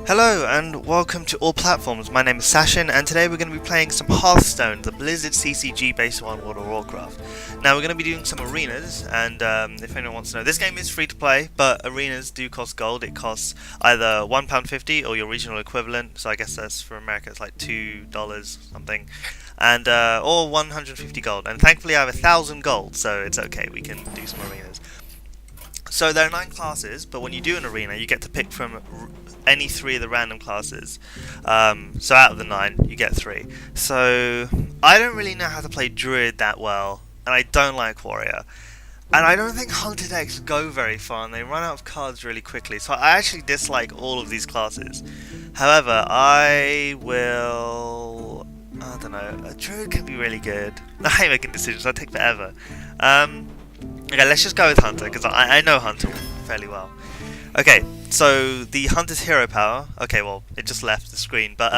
Hello and welcome to all platforms. My name is Sachin and today we're going to be playing some Hearthstone, the Blizzard CCG based on World of Warcraft. Now we're going to be doing some arenas and if anyone wants to know, this game is free to play but arenas do cost gold. It costs either £1.50 or your regional equivalent, so I guess that's for America it's like $2 something, and or 150 gold, and thankfully I have 1,000 gold so it's okay, we can do some arenas. So there are 9 classes, but when you do an arena you get to pick from any 3 of the random classes. So out of the 9 you get 3. So I don't really know how to play Druid that well, and I don't like Warrior. And I don't think Hunter decks go very far and they run out of cards really quickly, so I actually dislike all of these classes. However, I don't know, a Druid can be really good. I hate making decisions, I take forever. Okay, let's just go with Hunter, because I know Hunter fairly well. Okay, so the Hunter's hero power, okay, well, it just left the screen, but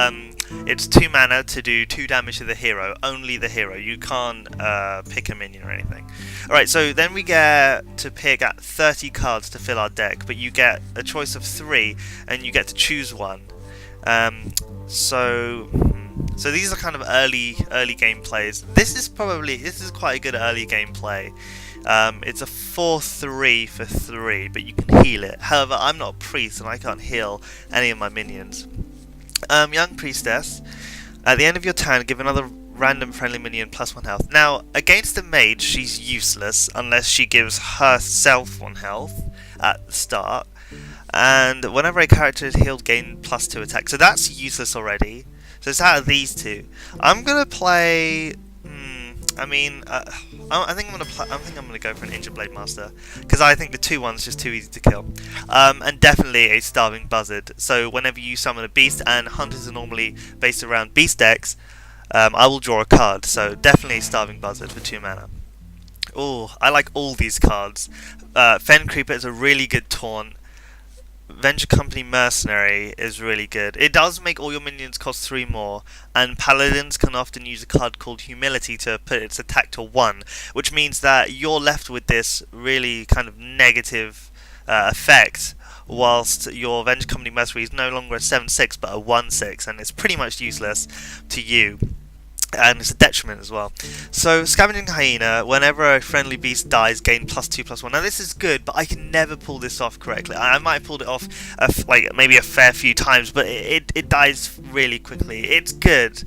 it's 2 mana to do 2 damage to the hero, only the hero, you can't pick a minion or anything. Alright, so then we get to pick at 30 cards to fill our deck, but you get a choice of 3, and you get to choose one. So these are kind of early game plays. This is quite a good early game play. It's a 4-3 for 3, but you can heal it. However, I'm not a priest and I can't heal any of my minions. Young Priestess. At the end of your turn, give another random friendly minion +1 health. Now, against a mage, she's useless unless she gives herself 1 health at the start. And whenever a character is healed, gain +2 attack. So that's useless already. So it's out of these 2. I'm gonna play. I think I'm gonna go for an Injured Blade Master because I think the 2-1's just too easy to kill, and definitely a Starving Buzzard. So whenever you summon a beast, and hunters are normally based around beast decks, I will draw a card. So definitely a Starving Buzzard for 2 mana. Oh, I like all these cards. Fen Creeper is a really good taunt. Venture Company Mercenary is really good. It does make all your minions cost 3 more, and Paladins can often use a card called Humility to put its attack to 1, which means that you're left with this really kind of negative effect, whilst your Venture Company Mercenary is no longer a 7/6 but a 1/6, and it's pretty much useless to you. And it's a detriment as well. So, Scavenging Hyena, whenever a friendly beast dies, gain +2/+1. Now this is good, but I can never pull this off correctly. I might have pulled it off maybe a fair few times, but it dies really quickly. It's good,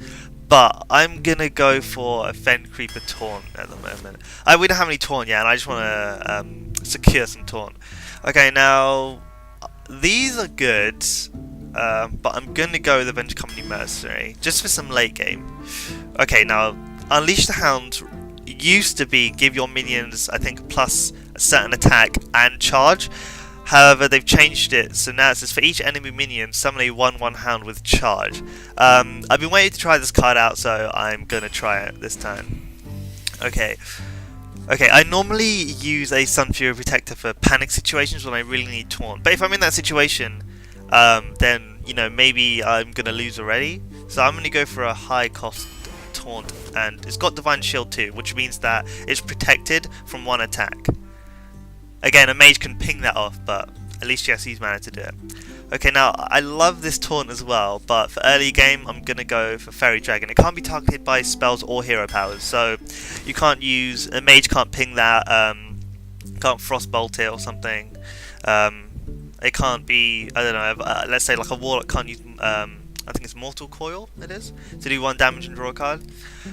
but I'm gonna go for a Fen Creeper Taunt at the moment. We don't have any Taunt yet, and I just want to secure some Taunt. Okay, now these are good, but I'm gonna go with the Venture Company Mercenary just for some late game. Okay, now Unleash the Hound used to be give your minions, I think, plus a certain attack and charge. However, they've changed it, so now it says for each enemy minion, summon a 1/1 hound with charge. I've been waiting to try this card out, so I'm gonna try it this time. Okay, I normally use a Sun Fury Protector for panic situations when I really need taunt. But if I'm in that situation, then maybe I'm gonna lose already. So I'm gonna go for a high cost taunt, and it's got Divine Shield too, which means that it's protected from 1 attack. Again, a mage can ping that off, but at least she has to use mana to do it. Okay, now I love this taunt as well, but for early game I'm gonna go for Fairy Dragon. It can't be targeted by spells or hero powers, so you can't use a mage can't ping that, can't Frostbolt it or something. It can't be, I don't know, let's say like a warlock can't use I think it's Mortal Coil, it is, to do 1 damage and draw a card.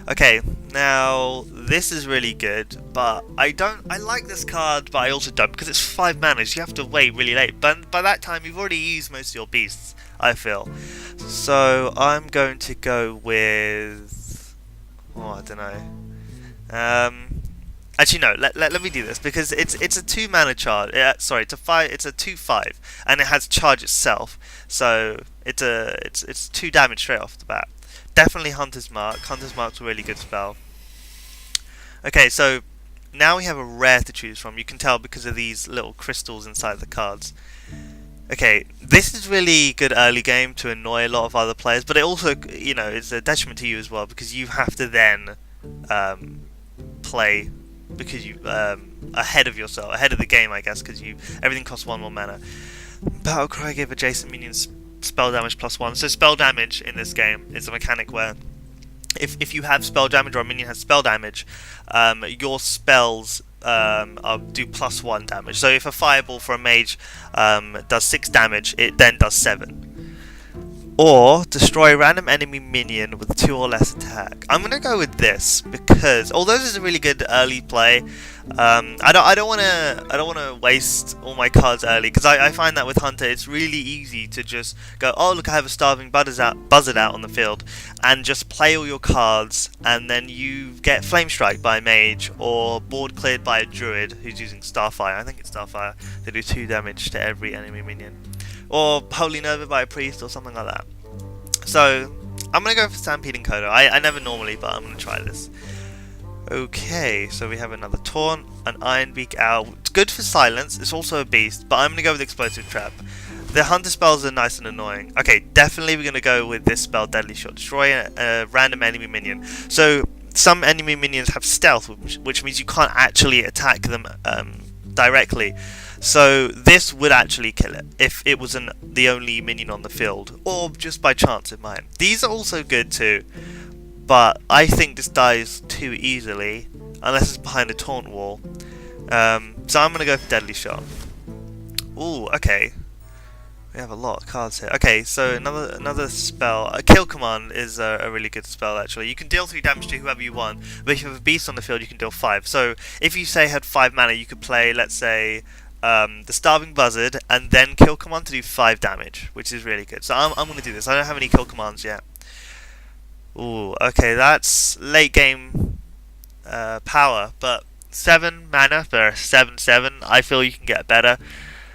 Okay, now this is really good, but I like this card, but I also don't, because it's 5 mana, so you have to wait really late. But by that time, you've already used most of your beasts, I feel. So I'm going to go with, I don't know. Actually, no. Let me do this because it's a 2 mana charge. Sorry, it's a 2/5, and it has charge itself. So it's 2 damage straight off the bat. Definitely Hunter's Mark. Hunter's Mark's a really good spell. Okay, so now we have a rare to choose from. You can tell because of these little crystals inside the cards. Okay, this is really good early game to annoy a lot of other players, but it also, it's a detriment to you as well because you have to then play because you ahead of yourself, ahead of the game, I guess, because everything costs 1 more mana. Battlecry gave adjacent minions spell damage +1. So spell damage in this game is a mechanic where if you have spell damage or a minion has spell damage, your spells do +1 damage. So if a fireball for a mage does 6 damage, it then does 7. Or destroy a random enemy minion with 2 or less attack. I'm gonna go with this because although this is a really good early play, I don't wanna waste all my cards early because I find that with Hunter it's really easy to just go, oh look, I have a starving buzzard out on the field, and just play all your cards, and then you get flame strike by a mage or board cleared by a druid who's using Starfire. I think it's Starfire. They do 2 damage to every enemy minion. Or Holy Nova by a priest or something like that. So I'm gonna go for Stampede and Kodo. I never normally, but I'm gonna try this. Okay, so we have another Taunt, an Iron Beak Owl. It's good for silence, it's also a beast, but I'm gonna go with Explosive Trap. The Hunter spells are nice and annoying. Okay, definitely we're gonna go with this spell, Deadly Shot. Destroy a random enemy minion. So some enemy minions have stealth, which means you can't actually attack them directly. So this would actually kill it if it was the only minion on the field, or just by chance it might. These are also good too, but I think this dies too easily unless it's behind a taunt wall. So I'm gonna go for Deadly Shot. Ooh, okay. We have a lot of cards here. Okay, so another spell. A Kill Command is a really good spell actually. You can deal 3 damage to whoever you want, but if you have a beast on the field, you can deal 5. So if you say had 5 mana, you could play, let's say, the Starving Buzzard and then Kill Command to do 5 damage, which is really good. So I'm going to do this. I don't have any Kill Commands yet. Ooh, okay, that's late game power, but 7 mana for a 7/7. I feel you can get better.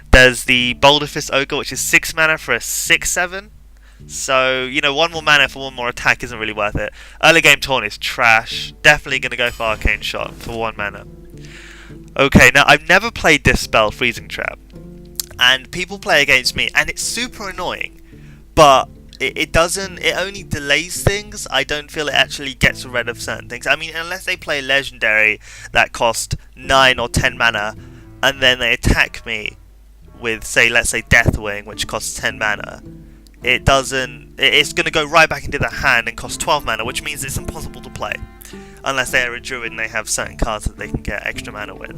There's the Boulder Fist Ogre, which is 6 mana for a 6/7. So, you know, 1 more mana for 1 more attack isn't really worth it. Early game Taunt is trash. Definitely going to go for Arcane Shot for 1 mana. Okay, now I've never played this spell, Freezing Trap, and people play against me, and it's super annoying, but it only delays things. I don't feel it actually gets rid of certain things. I mean, unless they play Legendary that cost 9 or 10 mana, and then they attack me with, say, let's say Deathwing, which costs 10 mana, it's going to go right back into the hand and cost 12 mana, which means it's impossible to play. Unless they are a druid and they have certain cards that they can get extra mana with.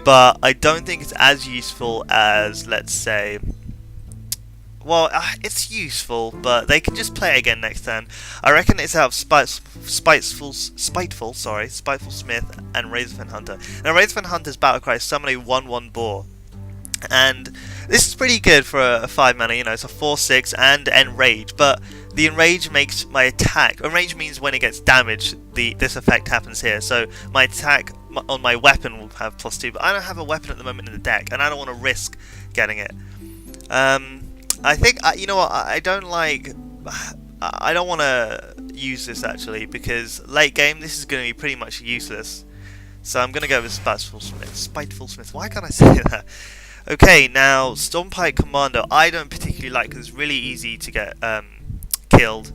But I don't think it's as useful as, let's say... Well, it's useful, but they can just play it again next turn. I reckon it's out of Spiteful Smith and Razorfen Hunter. Now, Razorfen Hunter's Battlecry is summon a 1/1 boar. And this is pretty good for a 5 mana, you know, it's a 4/6 and Enrage, but the Enrage makes my attack. Enrage means when it gets damaged, this effect happens here. So my attack on my weapon will have +2, but I don't have a weapon at the moment in the deck, and I don't want to risk getting it. I think, you know what, I don't want to use this actually, because late game this is going to be pretty much useless. So I'm going to go with Spiteful Smith. Why can't I say that? Okay, now Stormpike Commando I don't particularly like because it's really easy to get killed,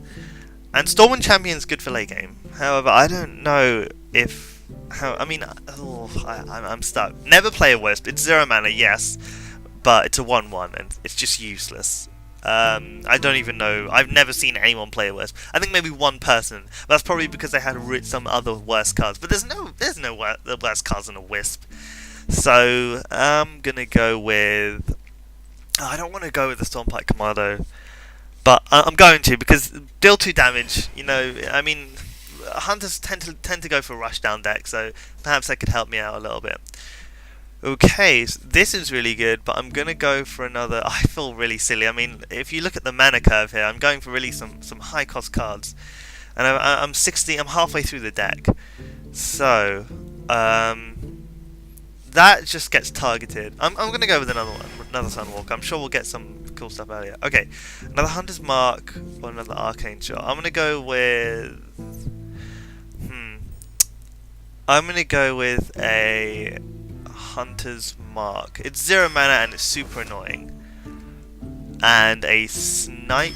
and Stormwind Champion's good for late game. However, I don't know if I'm stuck. Never play a Wisp. It's 0 mana, yes, but it's a 1/1 and it's just useless. I don't even know. I've never seen anyone play a Wisp. I think maybe one person, but that's probably because they had some other worse cards. But there's no worse cards than a Wisp. So I'm gonna go with. I don't want to go with the Stormpike Commando, but I'm going to, because deal 2 damage. You know, I mean, hunters tend to go for rushdown deck, so perhaps that could help me out a little bit. Okay, so this is really good, but I'm gonna go for another. I feel really silly. I mean, if you look at the mana curve here, I'm going for really some high cost cards, and I'm halfway through the deck, so that just gets targeted. I'm gonna go with another Sunwalker. I'm sure we'll get some cool stuff earlier. Okay, another Hunter's Mark or another Arcane Shot. I'm gonna go with. I'm gonna go with a Hunter's Mark. It's 0 mana and it's super annoying. And a Snipe.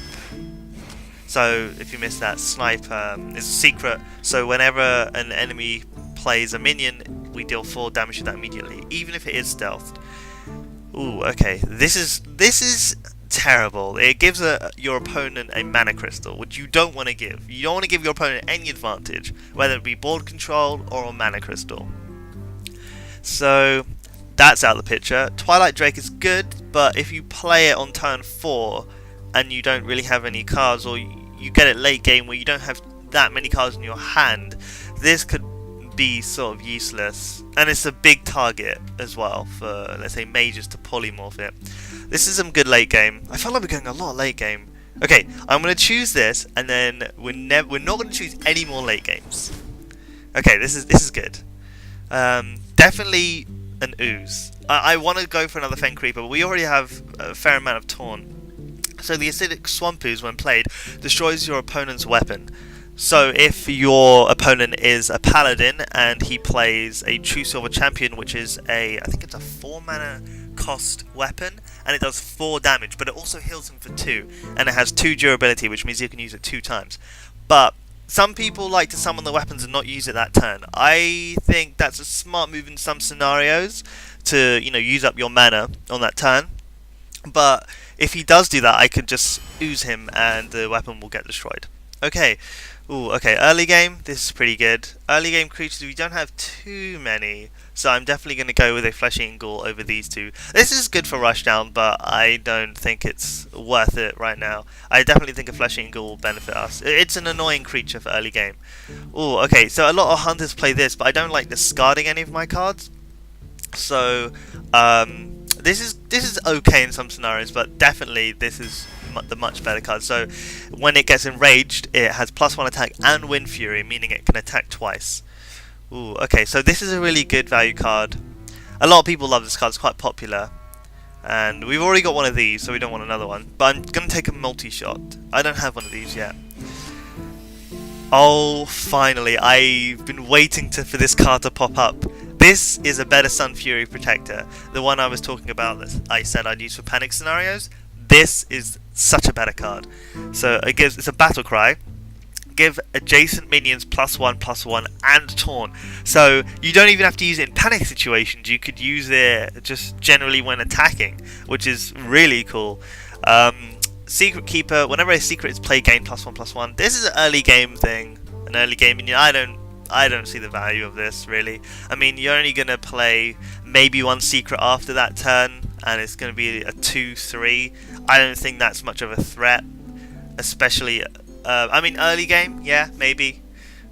So if you missed that, Snipe is a secret. So whenever an enemy plays a minion, we deal 4 damage to that immediately, even if it is stealthed. Ooh, okay. This is terrible. It gives your opponent a mana crystal, which you don't want to give. You don't want to give your opponent any advantage, whether it be board control or a mana crystal. So that's out of the picture. Twilight Drake is good, but if you play it on turn 4 and you don't really have any cards, or you get it late game where you don't have that many cards in your hand, this could be sort of useless. And it's a big target as well for, let's say, mages to polymorph it. This is some good late game. I feel like we're going a lot late game. Okay, I'm going to choose this, and then we're not going to choose any more late games. Okay, this is good. Definitely an ooze. I want to go for another Fen Creeper, but we already have a fair amount of Taunt. So the acidic Swamp Ooze, when played, destroys your opponent's weapon. So if your opponent is a paladin and he plays a True Silver Champion, which is I think it's a 4 mana cost weapon, and it does 4 damage, but it also heals him for 2, and it has 2 durability, which means you can use it 2 times. But some people like to summon the weapons and not use it that turn. I think that's a smart move in some scenarios to, use up your mana on that turn. But if he does do that, I could just ooze him and the weapon will get destroyed. Okay. Ooh, okay, early game, this is pretty good. Early game creatures, we don't have too many, so I'm definitely going to go with a Flesh-Eating Ghoul over these two. This is good for Rushdown, but I don't think it's worth it right now. I definitely think a Flesh-Eating Ghoul will benefit us. It's an annoying creature for early game. Ooh, okay, so a lot of hunters play this, but I don't like discarding any of my cards. So, this is okay in some scenarios, but definitely this is the much better card. So when it gets enraged, it has +1 attack and Wind Fury, meaning it can attack twice. Ooh, okay, so this is a really good value card. A lot of people love this card, it's quite popular. And we've already got one of these, so we don't want another one. But I'm going to take a multi-shot. I don't have one of these yet. Oh, finally, I've been waiting for this card to pop up. This is a better Sun Fury Protector. The one I was talking about that I said I'd use for panic scenarios. This is such a better card. So it's a battle cry. Give adjacent minions +1/+1 and Taunt. So you don't even have to use it in panic situations. You could use it just generally when attacking, which is really cool. Secret Keeper. Whenever a secret is played, gain +1/+1. This is an early game thing. An early game minion. I don't see the value of this really. I mean, you're only gonna play maybe one secret after that turn, and it's going to be a 2/3. I don't think that's much of a threat, especially, I mean, early game, yeah, maybe,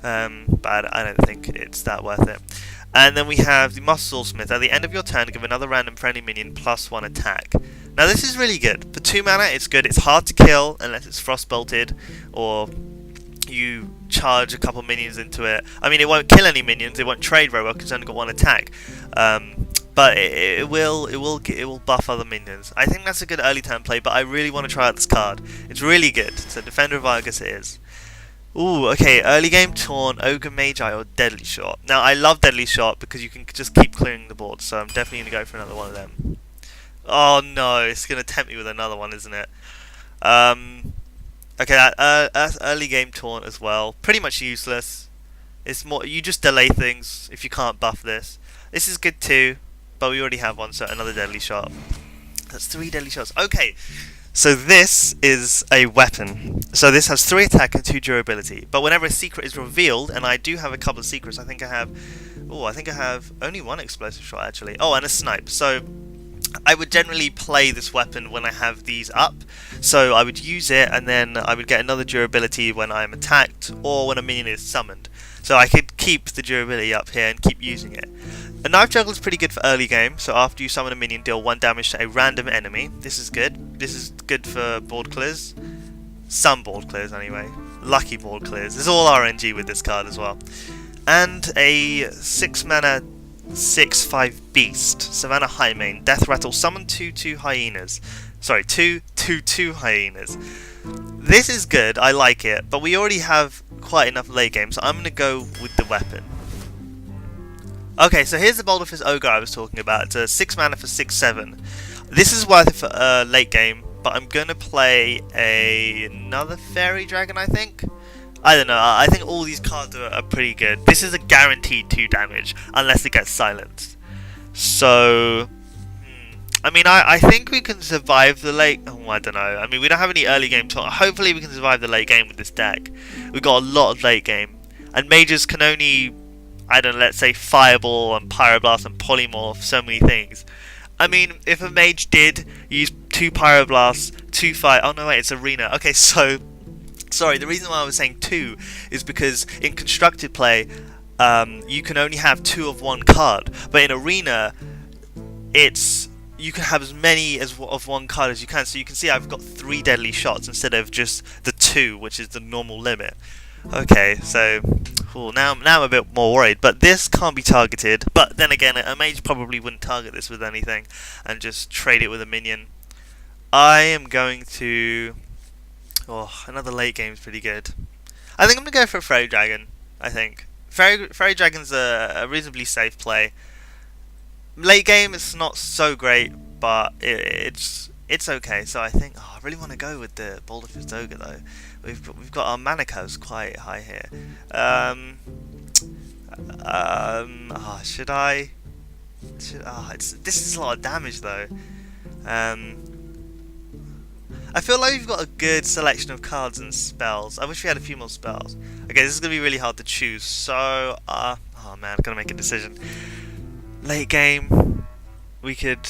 but I don't think it's that worth it. And then we have the Muscle Smith. At the end of your turn, give another random friendly minion +1 attack. Now this is really good. For 2 mana, it's good. It's hard to kill unless it's Frostbolted, or you charge a couple minions into it. I mean, it won't kill any minions, it won't trade very well because it's only got 1 attack. But it will buff other minions. I think that's a good early turn play, but I really want to try out this card. It's really good. So Defender of Argus it is. Ooh, okay, early game Taunt, Ogre Magi or Deadly Shot. Now I love Deadly Shot because you can just keep clearing the board, so I'm definitely going to go for another one of them. Oh no, it's going to tempt me with another one, isn't it? Okay, that's early game Taunt as well. Pretty much useless. It's more, you just delay things if you can't buff this. This is good too, but we already have one, so another Deadly Shot. That's 3 Deadly Shots. Okay, so this is a weapon. So this has 3 attack and 2 durability. But whenever a secret is revealed, and I do have a couple of secrets, I think I have only 1 explosive shot actually. Oh, and a snipe. So I would generally play this weapon when I have these up. So I would use it, and then I would get another durability when I'm attacked or when a minion is summoned. So I could keep the durability up here and keep using it. A Knife Juggle is pretty good for early game, so after you summon a minion, deal 1 damage to a random enemy. This is good. This is good for board clears. Some board clears anyway. Lucky board clears. There's all RNG with this card as well. And a 6 mana 6/5 Beast. Savannah Highmane. Death Rattle. Summon 2/2 hyenas. Sorry, 2/2 hyenas. This is good, I like it, but we already have quite enough late game, so I'm going to go with the weapon. Okay, so here's the Boulder Fist Ogre I was talking about. It's a 6 mana for 6/7. This is worth it for late game, but I'm going to play another Fairy Dragon, I think. I don't know, I think all these cards are pretty good. This is a guaranteed 2 damage, unless it gets silenced. So, I mean, I think we can survive the late... Oh, I don't know. I mean, we don't have any early game talk. Hopefully we can survive the late game with this deck. We've got a lot of late game. And mages can only, I don't know, let's say Fireball and Pyroblast and Polymorph, so many things. I mean, if a mage did use 2 Pyroblasts, 2 Fire... Oh, no, wait, it's Arena. Okay, so... Sorry, the reason why I was saying 2 is because in constructed play, you can only have 2 of one card. But in Arena, you can have as many of one card as you can. So you can see I've got 3 deadly shots instead of just the 2, which is the normal limit. Okay, so now I'm a bit more worried. But this can't be targeted. But then again, a mage probably wouldn't target this with anything and just trade it with a minion. I am going to... Oh, another late game is pretty good. I think I'm going to go for a Fairy Dragon, I think. Fairy Dragon's a reasonably safe play. Late game, it's not so great, but it's okay. So I think I really want to go with the Boulder Fist Ogre though. We've got our mana curves quite high here. Should I? This is a lot of damage though. I feel like we've got a good selection of cards and spells. I wish we had a few more spells. Okay, this is gonna be really hard to choose. So, oh man, I'm gonna make a decision. Late game, we could...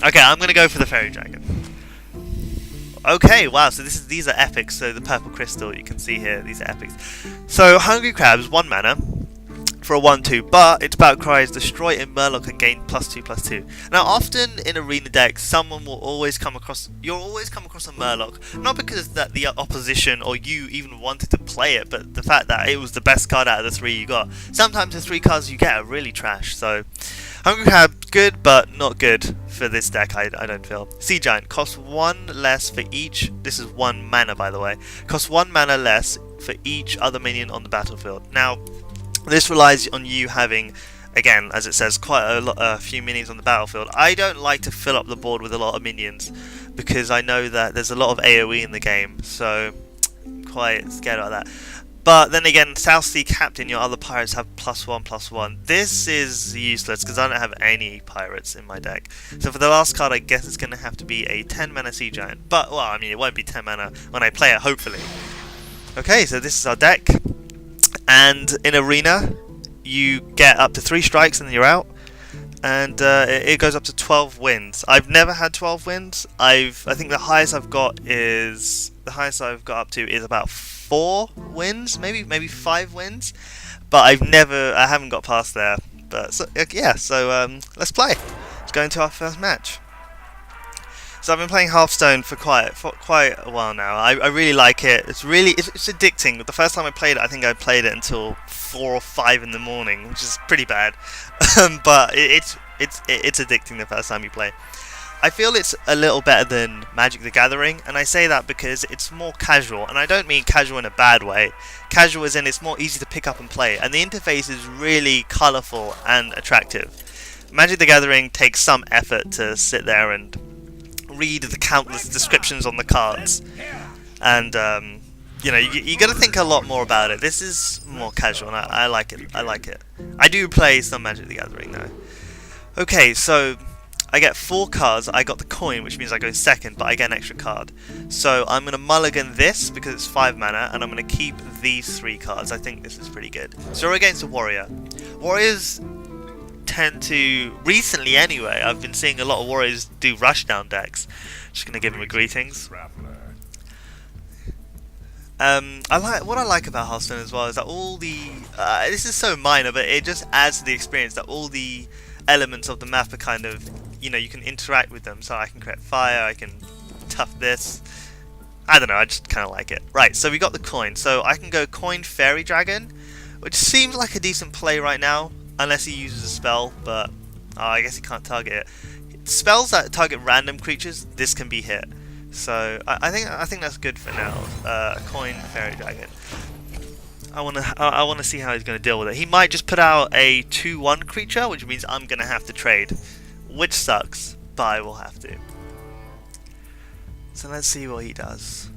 Okay, I'm gonna go for the Fairy Dragon. Okay, wow, so these are epics. So the purple crystal, you can see here, these are epics. So Hungry Crabs, 1 mana for a 1/2, but its battle cry is destroy a Murloc and gain +2/+2. Now, often in arena decks, you'll always come across a Murloc, not because that the opposition or you even wanted to play it, but the fact that it was the best card out of the 3 you got. Sometimes the 3 cards you get are really trash, so Hungry Crab, good, but not good for this deck, I don't feel. Sea Giant, costs 1 less for each, this is 1 mana by the way, costs 1 mana less for each other minion on the battlefield. Now, this relies on you having, again, as it says, quite a few minions on the battlefield. I don't like to fill up the board with a lot of minions because I know that there's a lot of AoE in the game, so I'm quite scared about that. But then again, South Sea Captain, your other pirates have +1/+1. This is useless because I don't have any pirates in my deck. So for the last card, I guess it's going to have to be a 10 mana Sea Giant. But, well, I mean, it won't be 10 mana when I play it, hopefully. Okay, so this is our deck. And in Arena, you get up to 3 strikes and you're out. And it goes up to 12 wins. I've never had 12 wins. I think the highest I've got up to is about 4 wins, maybe 5 wins. But I haven't got past there. But so, yeah, so let's play. Let's go into our first match. So I've been playing Hearthstone for quite a while now. I really like it. It's addicting. The first time I played it, I think I played it until 4 or 5 in the morning, which is pretty bad. But it's addicting the first time you play. I feel it's a little better than Magic the Gathering, and I say that because it's more casual, and I don't mean casual in a bad way. Casual as in it's more easy to pick up and play, and the interface is really colourful and attractive. Magic the Gathering takes some effort to sit there and read the countless descriptions on the cards, and you know, you got to think a lot more about it. This is more casual, and I like it. I do play some Magic the Gathering though. Okay, so I get 4 cards. I got the coin, which means I go second, but I get an extra card. So I'm gonna mulligan this because it's 5 mana, and I'm gonna keep these 3 cards. I think this is pretty good. So we're against a warrior. Warriors tend to, recently anyway, I've been seeing a lot of warriors do rushdown decks. Just gonna give him a greetings. What I like about Hearthstone as well is that all the this is so minor, but it just adds to the experience that all the elements of the map are kind of, you know, you can interact with them. So I can create fire, I can tough this. I don't know, I just kind of like it. Right, so we got the coin. So I can go coin Fairy Dragon, which seems like a decent play right now. Unless he uses a spell, but I guess he can't target it. Spells that target random creatures, this can be hit. So I think that's good for now. Coin Fairy Dragon. I wanna see how he's gonna deal with it. He might just put out a 2/1 creature, which means I'm gonna have to trade, which sucks, but I will have to. So let's see what he does.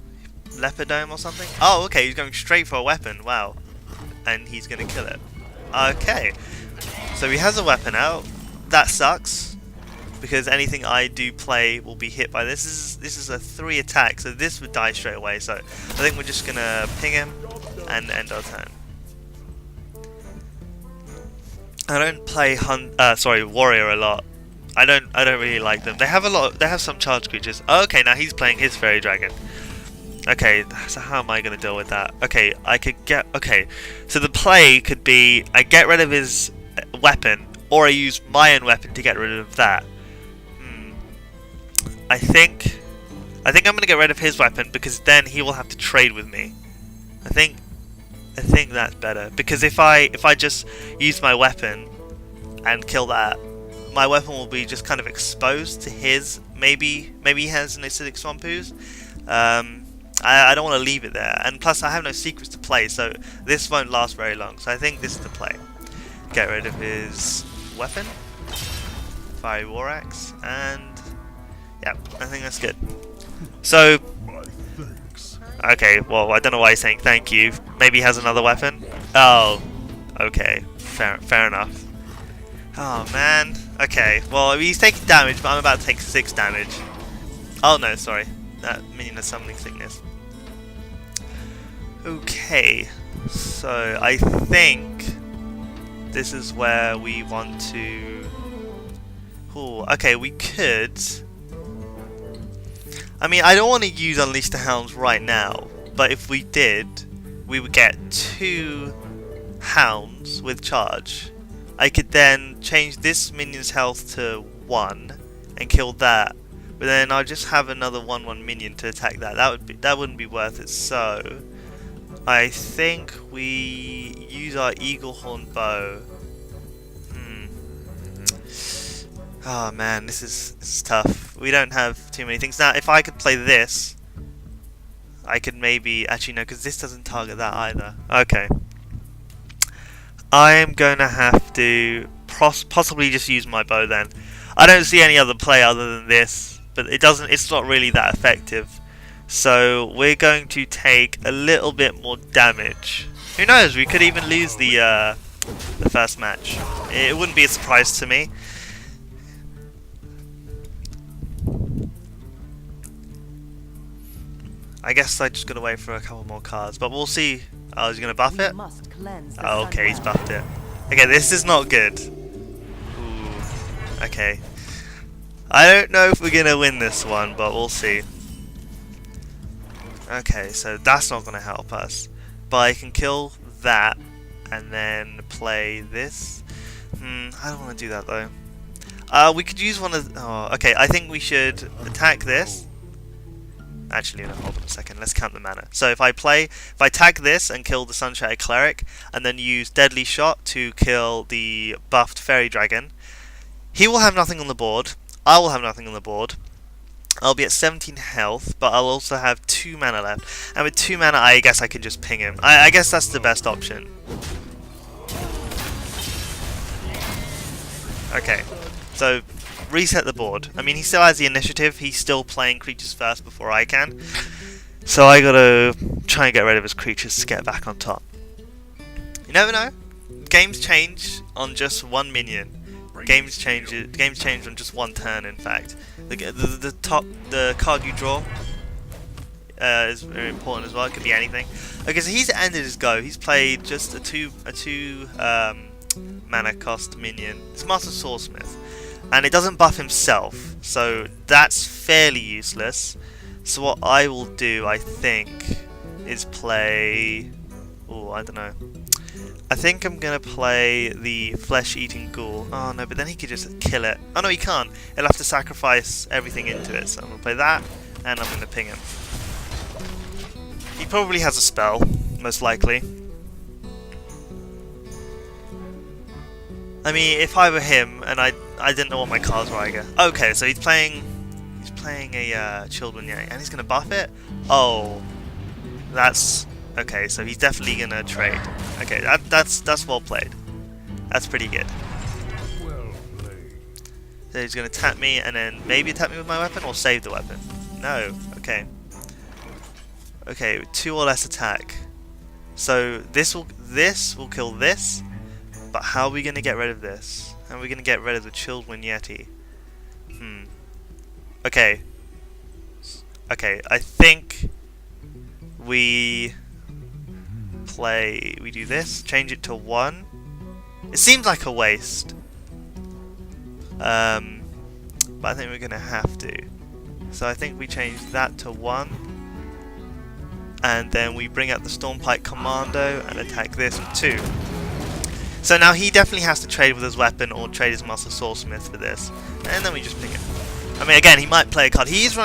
Leopard Dome or something? Oh, okay, he's going straight for a weapon. Wow, and he's gonna kill it. Okay. So he has a weapon out. That sucks. because anything I do play will be hit by this. This is a 3 attack, so this would die straight away. So I think we're just gonna ping him and end our turn. I don't play warrior a lot. I don't really like them. They have some charge creatures. Oh, okay, now he's playing his fairy dragon. Okay, so how am I going to deal with that? Okay, so the play could be I get rid of his weapon, or I use my own weapon to get rid of that. I think I'm going to get rid of his weapon, because then he will have to trade with me. I think that's better, because if I just use my weapon and kill that, my weapon will be just kind of exposed to his. Maybe he has an acidic swamp ooze. I don't want to leave it there, and plus I have no secrets to play, so this won't last very long. So I think this is the play. Get rid of his weapon, fiery war axe, and yeah, I think that's good. So okay, well, I don't know why he's saying thank you. Maybe he has another weapon. Oh, okay, fair enough. Oh man. Okay, well, he's taking damage, but I'm about to take 6 damage. Oh no, sorry. That minion has summoning sickness. Okay, so I think this is where we want to... Ooh, okay, we could... I mean, I don't want to use Unleash the Hounds right now, but if we did, we would get 2 hounds with charge. I could then change this minion's health to 1 and kill that, but then I'll just have another 1/1 minion to attack that. That wouldn't be worth it. So I think we use our eagle horn bow. Oh man, this is tough. We don't have too many things now. If I could play this, I could maybe actually no, because this doesn't target that either. Okay. I am going to have to possibly just use my bow then. I don't see any other play other than this, but it's not really that effective. So we're going to take a little bit more damage. Who knows, we could even lose the first match. It wouldn't be a surprise to me. I guess I just gotta wait for a couple more cards, but we'll see. Oh, he's gonna buff it? Oh, okay, he's buffed it. Okay, this is not good. Ooh, okay. I don't know if we're gonna win this one, but we'll see. Okay, so that's not gonna help us. But I can kill that and then play this. I don't want to do that though. We could use one of... Oh, okay, I think we should attack this. Actually, no, hold on a second. Let's count the mana. So if I tag this and kill the Sunshatter Cleric, and then use Deadly Shot to kill the buffed Fairy Dragon, he will have nothing on the board. I will have nothing on the board. I'll be at 17 health, but I'll also have 2 mana left. And with 2 mana, I guess I can just ping him. I guess that's the best option. Okay, so reset the board. I mean, he still has the initiative. He's still playing creatures first before I can. So I gotta try and get rid of his creatures to get back on top. You never know. Games change on just 1 minion. Games change on just 1 turn. In fact, the card you draw is very important as well. It could be anything. Okay, so he's ended his go. He's played just a two mana cost minion. It's Master Swordsmith. And it doesn't buff himself, so that's fairly useless. So what I will do, I think, is play... Oh, I don't know. I think I'm going to play the Flesh-Eating Ghoul. Oh no, but then he could just kill it. Oh no, he can't. He'll have to sacrifice everything into it. So I'm going to play that, and I'm going to ping him. He probably has a spell, most likely. I mean, if I were him and I didn't know what my cards were, I guess. Okay, so he's playing a Children, yeah, and he's gonna buff it. Oh, that's okay. So he's definitely gonna trade. Okay, that's well played. That's pretty good. Well played. So he's gonna tap me and then maybe attack me with my weapon or save the weapon. No. Okay. Okay, 2 or less attack. So this will kill this. But how are we going to get rid of this? How are we going to get rid of the Children Yeti? Okay. Okay, I think we do this, change it to 1. It seems like a waste. But I think we're gonna have to. So I think we change that to 1. And then we bring out the Stormpike Commando and attack this with 2. So now he definitely has to trade with his weapon or trade his Master Swordsmith for this. And then we just pick it. I mean, again, he might play a card. He has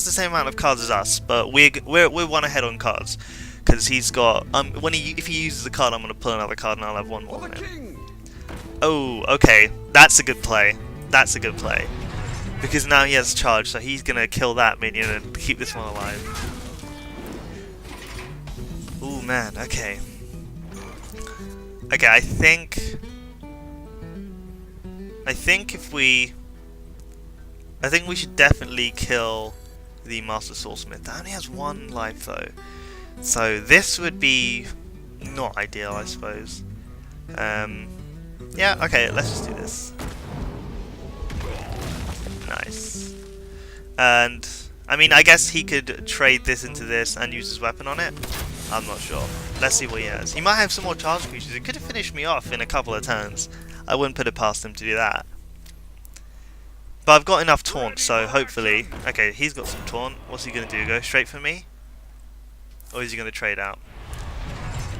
the same amount of cards as us, but we're one ahead on cards because he's got. If he uses a card, I'm gonna pull another card and I'll have one more than him. Oh, okay, that's a good play. That's a good play because now he has charge, so he's gonna kill that minion and keep this one alive. Oh man, okay. Okay, I think we should definitely kill the Master Swordsmith. That only has 1 life though. So this would be not ideal, I suppose. Yeah, okay, let's just do this. Nice. And I mean, I guess he could trade this into this and use his weapon on it. I'm not sure. Let's see what he has. He might have some more charge creatures. He could have finished me off in a couple of turns. I wouldn't put it past him to do that. But I've got enough taunt, so hopefully... Okay, he's got some taunt. What's he going to do? Go straight for me? Or is he going to trade out?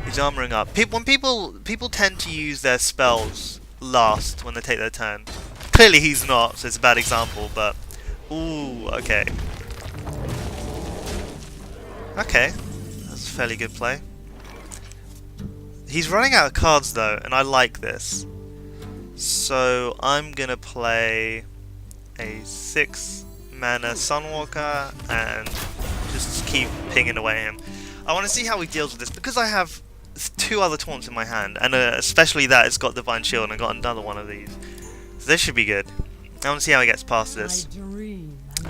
He's armoring up. People tend to use their spells last when they take their turn. Clearly he's not, so it's a bad example, but... Ooh, okay. Okay. That's a fairly good play. He's running out of cards though, and I like this. So I'm going to play a 6 mana Sunwalker and just keep pinging away at him. I want to see how he deals with this because I have 2 other taunts in my hand, and especially that it's got Divine Shield and I got another one of these. So this should be good. I want to see how he gets past this.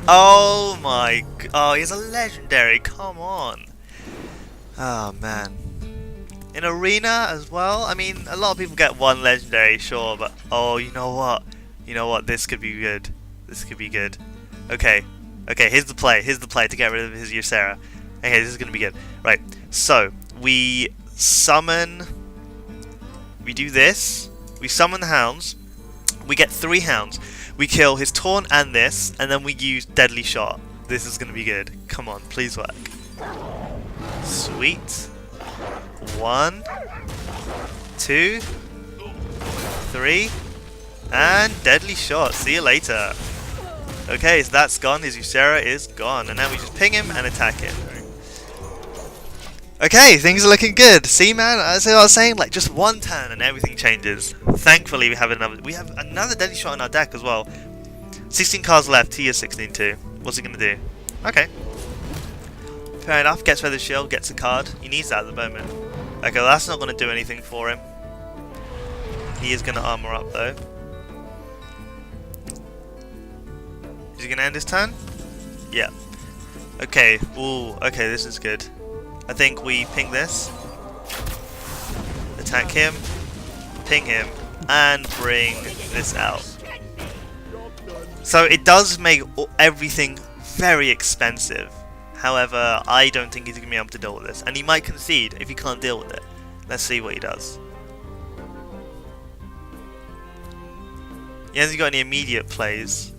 Oh my god, oh, he's a legendary, come on. Oh man. In Arena as well, I mean, a lot of people get 1 legendary, sure, but oh, you know what? You know what, this could be good. This could be good. Okay, okay, here's the play to get rid of his Ysera. Okay, this is going to be good. Right, so, we summon... We do this, we summon the hounds, we get 3 hounds, we kill his taunt and this, and then we use Deadly Shot. This is going to be good. Come on, please work. Sweet. 1, 2, 3, and Deadly Shot. See you later. Okay, so that's gone. His Ysera is gone, and now we just ping him and attack him. Okay, things are looking good. See, man, as I was saying, like just 1 turn and everything changes. Thankfully, we have another Deadly Shot in our deck as well. 16 cards left. He is 16 too. What's he gonna do? Okay. Fair enough. Gets Feather Shield. Gets a card. He needs that at the moment. Okay, well, that's not gonna do anything for him. He is gonna armor up though. Is he gonna end his turn? Yeah. Okay. Ooh. Okay, this is good. I think we ping this, attack him, ping him, and bring this out. So it does make everything very expensive. However, I don't think he's going to be able to deal with this. And he might concede if he can't deal with it. Let's see what he does. He hasn't got any immediate plays.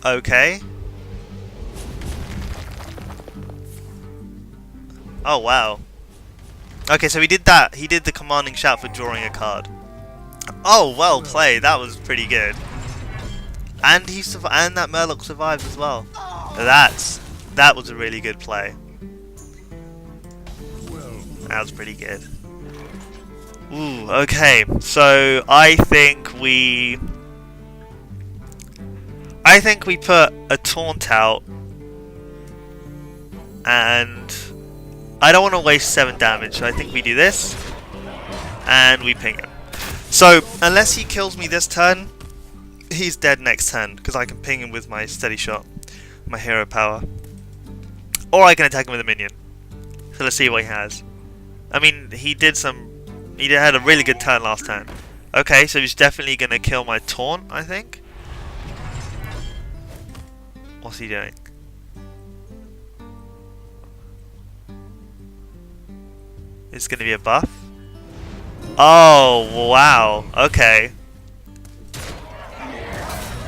Okay. Oh wow. Okay, so he did that. He did the commanding shout for drawing a card. Oh, well played. That was pretty good. And and that Murloc survived as well. That was a really good play. That was pretty good. Ooh, okay. So I think we put a taunt out, and I don't want to waste 7 damage, so I think we do this, and we ping him. So, unless he kills me this turn, he's dead next turn, because I can ping him with my steady shot, my hero power. Or I can attack him with a minion. So let's see what he has. I mean, he had a really good turn last turn. Okay, so he's definitely gonna kill my taunt, I think. What's he doing? It's gonna be a buff. Oh, wow. Okay.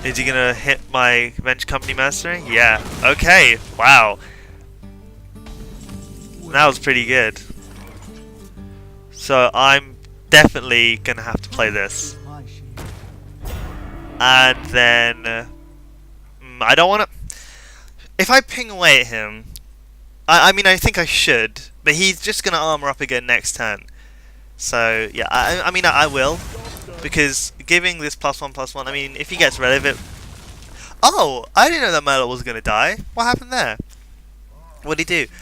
Is he gonna hit my Venture Company Mercenary? Yeah. Okay. Wow. That was pretty good. So I'm definitely gonna have to play this. And then I don't want to. If I ping away at him, I mean I think I should, but he's just gonna armor up again next turn. So yeah, I mean I will, because giving this +1/+1. I mean if he gets rid of it. Oh, I didn't know that Merlot was gonna die. What happened there? What did he do?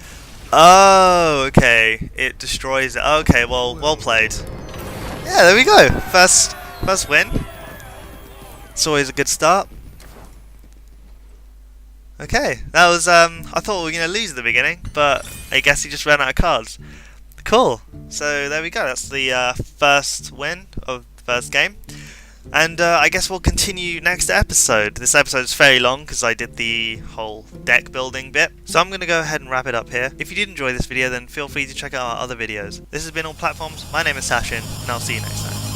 Oh, okay. It destroys it. Okay, well played. Yeah, there we go. First win. It's always a good start. Okay, that was I thought we were gonna lose at the beginning, but I guess he just ran out of cards. Cool. So there we go. That's the first win of the first game. And I guess we'll continue next episode. This episode is fairly long because I did the whole deck building bit. So I'm going to go ahead and wrap it up here. If you did enjoy this video, then feel free to check out our other videos. This has been All Platforms. My name is Sachin, and I'll see you next time.